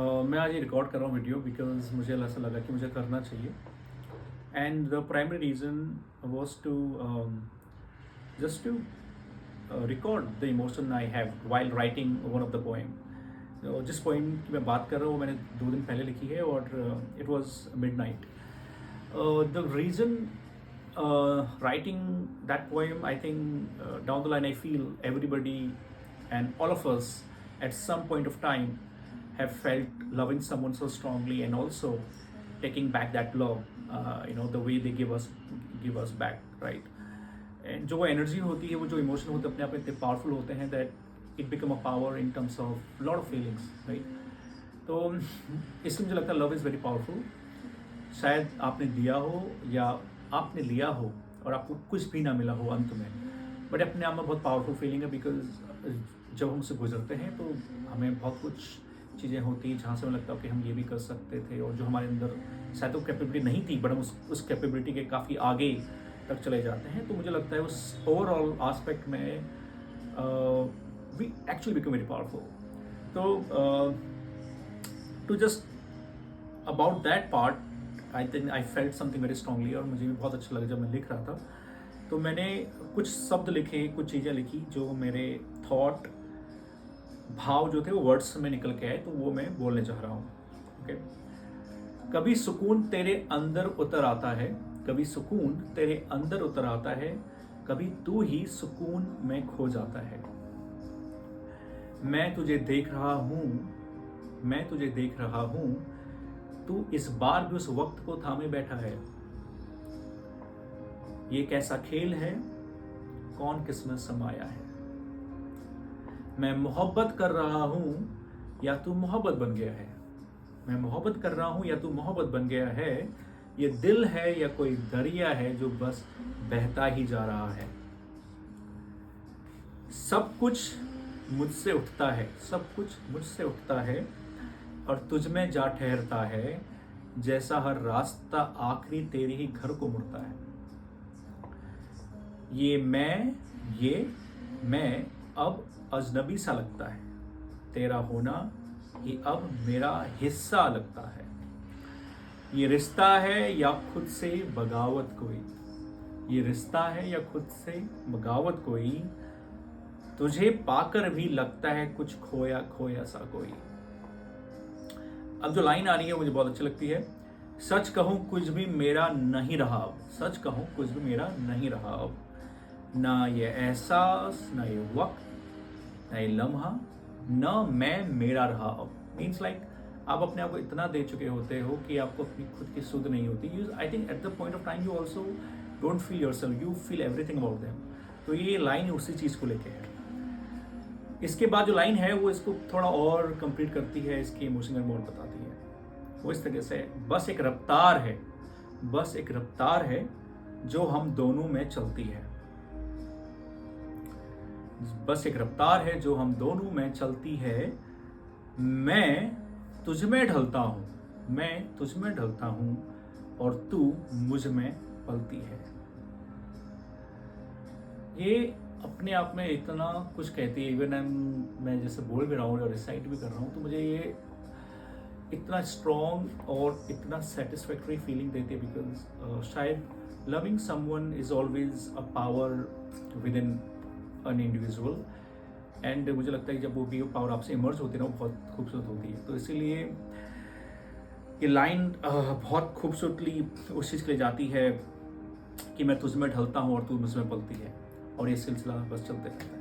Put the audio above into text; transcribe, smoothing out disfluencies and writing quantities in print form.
मैं आज ये रिकॉर्ड कर रहा हूँ वीडियो बिकॉज मुझे ऐसा लगा कि मुझे करना चाहिए and the primary reason was to just to record the emotion I have while writing one of the poem. जिस पोएम की मैं बात कर रहा हूँ वो मैंने 2 दिन पहले लिखी है और it was midnight. The reason writing that poem, I think down the line I feel everybody and all of us at some point of time have felt loving someone so strongly and also taking back that love, the way they give us back, right? And जो वो energy होती है, वो जो emotion होते हैं अपने आप में इतने पावरफुल होते हैं that it become a power in terms of lot of feelings, right? तो इसलिए मुझे लगता है लव इज़ वेरी पावरफुल। शायद आपने दिया हो या आपने लिया हो और आपको कुछ भी ना मिला हो अंत में, बट अपने आप में बहुत पावरफुल फीलिंग है बिकॉज जब हम उससे गुजरते हैं तो हमें बहुत कुछ चीज़ें होती हैं जहाँ से हमें लगता है कि हम ये भी कर सकते थे और जो हमारे अंदर शायद वो कैपेबिलिटी नहीं थी बट हम उस कैपेबिलिटी के काफ़ी आगे तक चले जाते हैं। तो मुझे लगता है उस ओवरऑल आस्पेक्ट में we actually become very powerful. तो to just about that part I think I felt something very strongly और मुझे भी बहुत अच्छा लगा जब मैं लिख रहा था। तो मैंने कुछ शब्द लिखे, कुछ चीज़ें लिखी जो मेरे थॉट भाव जो थे वो वर्ड्स में निकल के आए, तो वो मैं बोलने चाह रहा हूँ। ओके। कभी सुकून तेरे अंदर उतर आता है, कभी सुकून तेरे अंदर उतर आता है, कभी तू ही सुकून में खो जाता है। मैं तुझे देख रहा हूँ, मैं तुझे देख रहा हूँ, तू इस बार भी उस वक्त को थामे बैठा है। ये कैसा खेल है, कौन किसमें समाया है। मैं मोहब्बत कर रहा हूं या तू मोहब्बत बन गया है। मैं मोहब्बत कर रहा हूं या तू मोहब्बत बन गया है। ये दिल है या कोई दरिया है जो बस बहता ही जा रहा है। सब कुछ मुझसे उठता है, सब कुछ मुझसे उठता है और तुझ में जा ठहरता है। जैसा हर रास्ता आखिरी तेरे ही घर को मुड़ता है। ये मैं अब अजनबी सा लगता है। तेरा होना ये अब मेरा हिस्सा लगता है। ये रिश्ता है या खुद से बगावत कोई, ये रिश्ता है या खुद से बगावत कोई। तुझे पाकर भी लगता है कुछ खोया खोया सा कोई। अब जो लाइन आ रही है मुझे बहुत अच्छी लगती है। सच कहूं कुछ भी मेरा नहीं रहा अब, सच कहूं कुछ भी मेरा नहीं रहा अब। ना ये एहसास, ना ये वक्त, ना ये लम्हा, ना मैं मेरा रहा अब। मीन्स लाइक आप अपने आप को इतना दे चुके होते हो कि आपको अपनी खुद की सुध नहीं होती। You I think at the point of time you also don't feel your self, you feel everything about them. तो ये लाइन उसी चीज़ को लेके है। इसके बाद जो लाइन है वो इसको थोड़ा और कंप्लीट करती है, इसकी इमोशनल मोड बताती है। वो इस तरह से है, बस एक रफ्तार है, बस एक रफ्तार है जो हम दोनों में चलती है। बस एक रफ्तार है जो हम दोनों में चलती है। मैं तुझ में ढलता हूँ, मैं तुझ में ढलता हूँ और तू मुझ में पलती है। ये अपने आप में इतना कुछ कहती है। इवन मैं जैसे बोल भी रहा हूँ और रिसाइट भी कर रहा हूँ तो मुझे ये इतना स्ट्रॉन्ग और इतना सेटिस्फैक्टरी फीलिंग देती है बिकॉज शायद loving someone is always a power with in an individual and मुझे लगता है कि जब वो भी पावर आपसे इमर्ज होती है ना वो बहुत खूबसूरत होती है। तो इसीलिए ये लाइन बहुत खूबसूरतली उस चीज़ के लिए जाती है कि मैं तुझ में ढलता हूँ और तू मुझ में पलती है, और ये सिलसिला बस चलते रहता है।